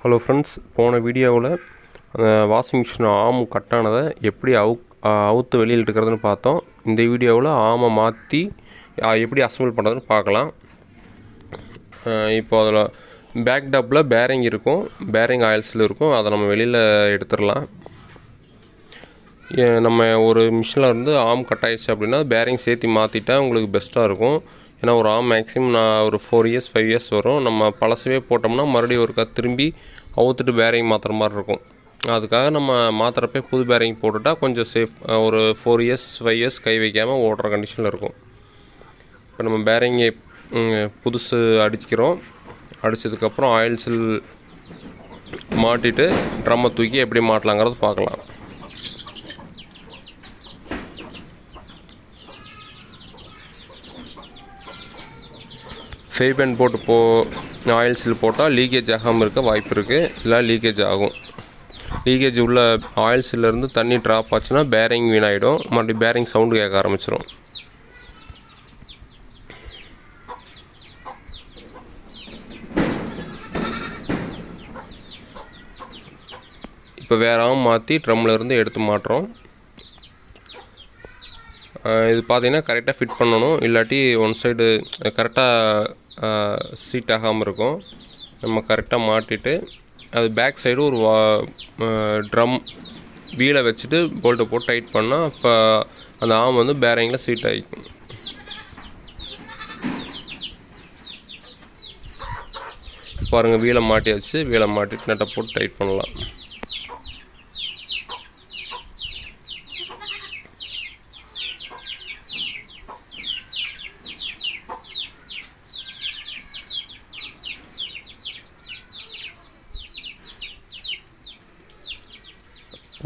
Hello friends, போன வீடியோவில் washing machine ஆம் கட்டானதை எப்படி அவுத்து வெளியில் எடுக்கிறதுன்னு பார்த்தோம். இந்த வீடியோவில் ஆமை மாற்றி எப்படி அசம்பிள் பண்ணுறதுன்னு பார்க்கலாம். இப்போ அதில் பேக் டப்பில் பேரிங் இருக்கும், பேரிங் ஆயில்ஸில் இருக்கும். அதை நம்ம வெளியில் எடுத்துடலாம். நம்ம ஒரு மிஷினில் இருந்து ஆம் கட் ஆயிடுச்சு அப்படின்னா பேரிங் சேர்த்து மாற்றிட்டா உங்களுக்கு பெஸ்ட்டாக இருக்கும். ஏன்னா ஒரு ஆம் மேக்ஸிமம் நான் ஒரு 4 இயர்ஸ் 5 இயர்ஸ் வரும். நம்ம பழசவே போட்டோம்னா மறுபடியும் ஒருக்கா திரும்பி அவுத்துட்டு பேரிங் மாற்றுற மாதிரி இருக்கும். அதுக்காக நம்ம மாற்றுறப்பே புது பேரிங் போட்டுட்டா கொஞ்சம் சேஃப். ஒரு 4 இயர்ஸ் 5 இயர்ஸ் கை வைக்காமல் ஓடுற கண்டிஷனில் இருக்கும். இப்போ நம்ம பேரிங்கை புதுசு அடிக்கிறோம். அடித்ததுக்கப்புறம் ஆயில் சில் மாட்டிட்டு ட்ரம்மை தூக்கி எப்படி மாட்டலாங்கிறது பார்க்கலாம். ஃபேபன் போட்டு ஆயில் சில் போட்டால் லீக்கேஜ் ஆகாமல் இருக்க வாய்ப்பு இருக்குது. இல்லை லீக்கேஜ் ஆகும். லீக்கேஜ் உள்ள ஆயில் சில்லேருந்து தண்ணி ட்ராப் ஆச்சுன்னா பேரிங் வீணாயிடும். மறுபடியும் பேரிங் சவுண்டு கேட்க ஆரம்பிச்சிடும். இப்போ வேறு ஆம் மாற்றி ட்ரம்மில் இருந்து எடுத்து மாட்டுறோம். இது பார்த்திங்கன்னா கரெக்டாக ஃபிட் பண்ணணும். இல்லாட்டி ஒன் சைடு கரெக்டாக சீட் ஆகாமல் இருக்கும். நம்ம கரெக்டாக மாட்டிட்டு அது பேக் சைடு ஒரு ட்ரம் வீலை வச்சுட்டு போல்ட்டை போட்டு டைட் பண்ணால் இப்போ அந்த ஆம் வந்து பேரிங்கில் சீட் ஆகிக்கும். பாருங்கள், வீலை மாட்டியாச்சு. வீலை மாட்டிட்டு நட்டை போட்டு டைட் பண்ணலாம்.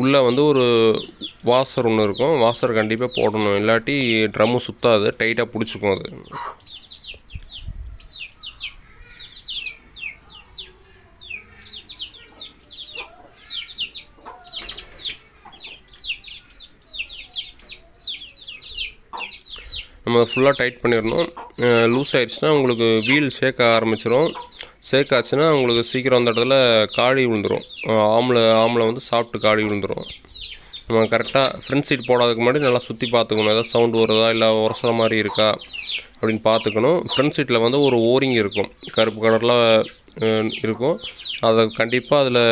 உள்ளே வந்து ஒரு வாஷர் ஒன்று இருக்கும். வாஷர் கண்டிப்பாக போடணும், இல்லாட்டி ட்ரம்மு சுற்றாது, டைட்டாக பிடிச்சிக்கும் அது. நம்ம ஃபுல்லாக டைட் பண்ணிடணும். லூஸ் ஆகிடுச்சுன்னா உங்களுக்கு வீல் ஷேக் ஆரம்பிச்சிடும். ஷேக் ஆச்சுன்னா உங்களுக்கு சீக்கிரம் அந்த இடத்துல காடி விழுந்துடும். ஆமில் வந்து சாப்பிட்டு காடி விழுந்துடும். நம்ம கரெக்டாக ஃப்ரண்ட் சீட் போடாததுக்கு முன்னாடி நல்லா சுற்றி பார்த்துக்கணும். ஏதாவது சவுண்டு வருதா இல்லை உரசுற மாதிரி இருக்கா அப்படின்னு பார்த்துக்கணும். ஃப்ரண்ட் சீட்டில் வந்து ஒரு ஓரிங் இருக்கும், கருப்பு கலரில் இருக்கும். அதை கண்டிப்பாக அதில்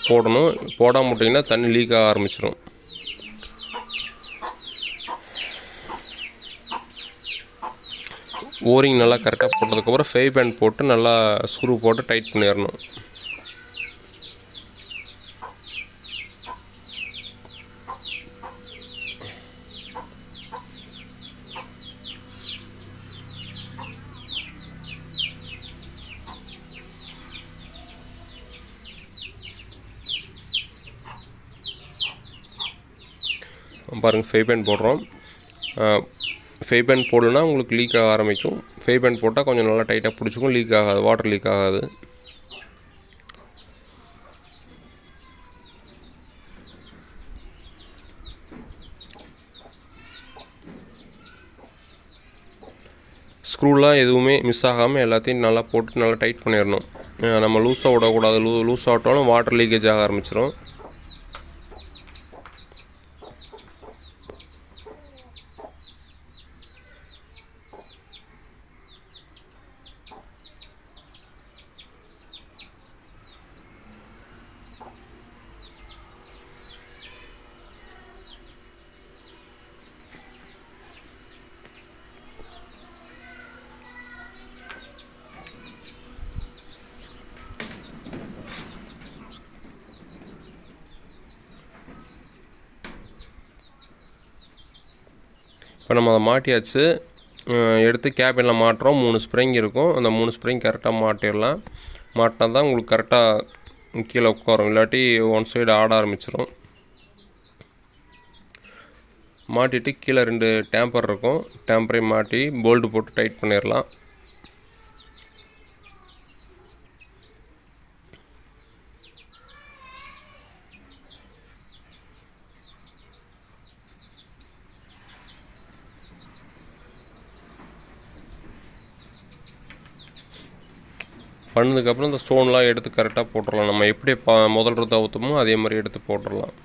போடணும். போடாமல் விட்டிங்கன்னா தண்ணி லீக் ஆக ஆரம்பிச்சிடும். ஓரிங் நல்லா கரெக்டாக போட்டதுக்கப்புறம் ஃபேபன் போட்டு நல்லா ஸ்க்ரூ போட்டு டைட் பண்ணிடணும். பாருங்கள், ஃபேபன் போடுறோம். ஃபேபன் போடலன்னா உங்களுக்கு லீக் ஆக ஆரம்பிக்கும். ஃபேபன் போட்டால் கொஞ்சம் நல்லா டைட்டாக பிடிச்சிக்கும், லீக் ஆகாது, வாட்டர் லீக் ஆகாது. ஸ்க்ரூலாம் எதுவுமே மிஸ் ஆகாமல் எல்லாத்தையும் நல்லா போட்டு நல்லா டைட் பண்ணிடணும். நம்ம லூஸாக விடக்கூடாது. லூஸாக விட்டாலும் வாட்டர் லீக்கேஜ் ஆக ஆரம்பிச்சிடும். இப்போ நம்ம அதை மாட்டியாச்சு. எடுத்து கேபினில் மாட்டுறோம். 3 ஸ்ப்ரிங் இருக்கும். அந்த 3 ஸ்ப்ரிங் கரெக்டாக மாட்டிடலாம். மாட்டினா தான் உங்களுக்கு கரெக்டாக கீழே உட்காரும், இல்லாட்டி ஒன் சைடு ஆட ஆரம்பிச்சிடும். மாட்டிட்டு கீழே 2 டேம்பர் இருக்கும். டேம்பரையும் மாட்டி போல்டு போட்டு டைட் பண்ணிடலாம். பண்ணதுக்கப்புறம் இந்த ஸ்டோன்லாம் எடுத்து கரெக்டாக போட்டுடலாம். நம்ம எப்படி முதல் ரூத்தை அவுத்தமோ அதே மாதிரி எடுத்து போட்டுடலாம்.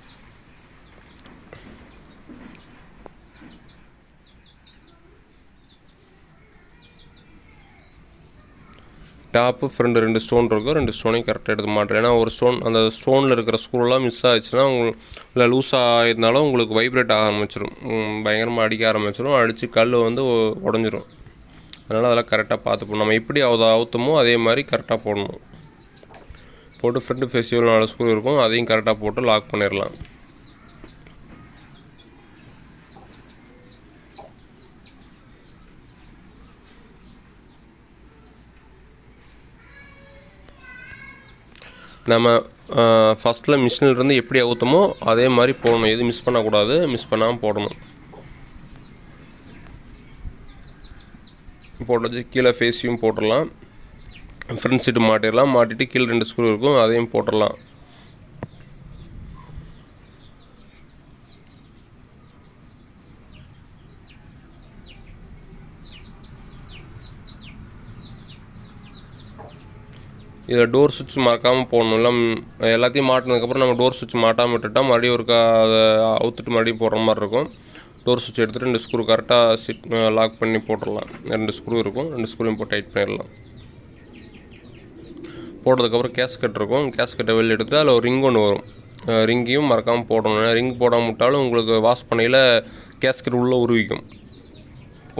டாப்பு ஃப்ரெண்டு 2 ஸ்டோன் இருக்கும், 2 ஸ்டோனையும் கரெக்டாக எடுத்து மாட்டுறேன். ஏன்னா ஒரு ஸ்டோன் அந்த ஸ்டோனில் இருக்கிற ஸ்க்ரூலாம் மிஸ் ஆச்சுன்னா இல்லை லூஸாக இருந்தாலும் உங்களுக்கு வைப்ரேட் ஆக ஆரம்பிச்சிடும், பயங்கரமாக அடிக்க ஆரம்பிச்சிடும், அடித்து கல் வந்து உடஞ்சிரும். அதனால் அதெல்லாம் கரெக்டாக பார்த்துப்போம். நம்ம எப்படி அவுத்தமோ அதே மாதிரி கரெக்டாக போடணும். போட்டு ஃப்ரண்ட் ஃபேஸியல் 4 ஸ்க்ரூ இருக்கும், அதையும் கரெக்டாக போட்டு லாக் பண்ணிடலாம். நம்ம ஃபஸ்ட்டில் மிஷினிலிருந்து எப்படி அவுத்தமோ அதே மாதிரி போடணும். எதுவும் மிஸ் பண்ணக்கூடாது, மிஸ் பண்ணாமல் போடணும். போட்டு கீழே ஃபேஸையும் போட்டுடலாம், ஃப்ரண்ட் சீட்டு மாட்டிடலாம். மாட்டிட்டு கீழே 2 ஸ்க்ரூ இருக்கும், அதையும் போட்டுடலாம். இதில் டோர் சுவிட்ச் மறக்காமல் போடணும். இல்லை எல்லாத்தையும் மாட்டினதுக்கப்புறம் நம்ம டோர் சுவிட்ச் மாட்டாமல் விட்டுட்டால் மறுபடியும் ஒருக்கா அதை அவுத்துட்டு மறுபடியும் போடுற மாதிரி இருக்கும். டோர் சுவிட்ச் எடுத்துகிட்டு 2 ஸ்க்ரூ கரெக்டாக லாக் பண்ணி போட்டுடலாம். 2 ஸ்க்ரூ இருக்கும், 2 ஸ்க்ரூவையும் போட்டு டைட் பண்ணிடலாம். போட்டதுக்கப்புறம் கேஸ்கட் இருக்கும், கேஸ்கட்டை வெளியே எடுத்துகிட்டு அதில் ஒரு ரிங் ஒன்று வரும், ரிங்கையும் மறக்காமல் போடணும். ஏன்னா ரிங் போடாமல் விட்டாலும் உங்களுக்கு வாஷ் பண்ணையில் கேஸ்கட் உள்ளே உருவிக்கும்,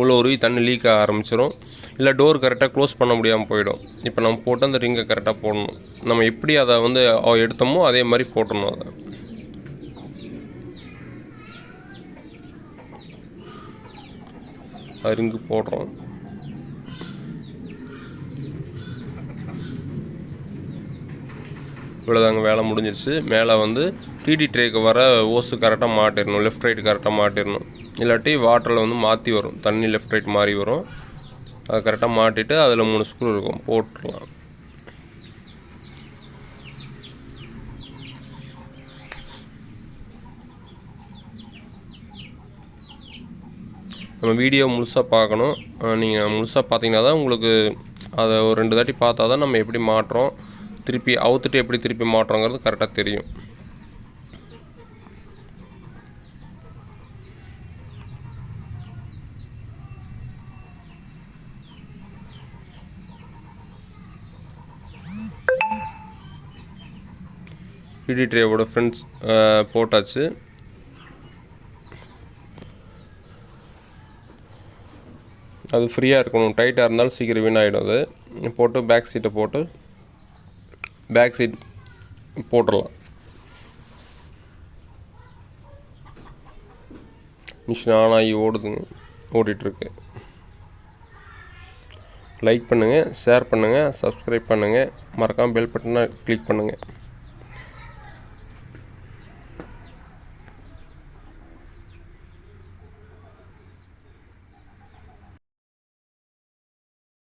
உள்ளே உருவி தண்ணி லீக் ஆக ஆரம்பிச்சிடும், இல்லை டோர் கரெக்டாக க்ளோஸ் பண்ண முடியாமல் போயிடும். இப்போ நம்ம போட்டு அந்த ரிங்கை கரெக்டாக போடணும். நம்ம எப்படி அதை வந்து எடுத்தோமோ அதே மாதிரி போட்டணும். அதை ரிங்கு போடுறோம். இவ்வளோதாங்க, வேலை முடிஞ்சிருச்சு. மேலே வந்து டிடி ட்ரேக்கு வர ஓஸு கரெக்டாக மாட்டிடணும், லெஃப்ட் ரைட்டு கரெக்டாக மாட்டிடணும். இல்லாட்டி வாட்டரில் வந்து மாற்றி வரும், தண்ணி லெஃப்ட் ரைட் மாறி வரும். அதை கரெக்டாக மாட்டிட்டு அதில் 3 ஸ்க்ரூ இருக்கும், போட்டுடலாம். நம்ம வீடியோ முழுசாக பார்க்கணும். நீங்கள் முழுசாக பார்த்தீங்கன்னா தான் உங்களுக்கு அதை ஒரு 2 தாட்டி பார்த்தா தான் நம்ம எப்படி மாட்டுறோம், திருப்பி அவுத்துட்டு எப்படி திருப்பி மாட்டுறோங்கிறது கரெக்டாக தெரியும். டிடி ட்ரேவோட ஃப்ரெண்ட்ஸ் போட்டாச்சு. அது ஃப்ரீயாக இருக்கணும், டைட்டாக இருந்தாலும் சீக்கிரம் வீணாகிடும். அது போட்டு பேக் சீட்டை போட்டு பேக் சீட் போட்டுடலாம். மிஷின் ஆன் ஆகி ஓடுதுங்க, ஓடிட்டுருக்கு. லைக் பண்ணுங்கள், ஷேர் பண்ணுங்கள், சப்ஸ்கிரைப் பண்ணுங்கள், மறக்காமல் பெல் பட்டனை கிளிக் பண்ணுங்கள்.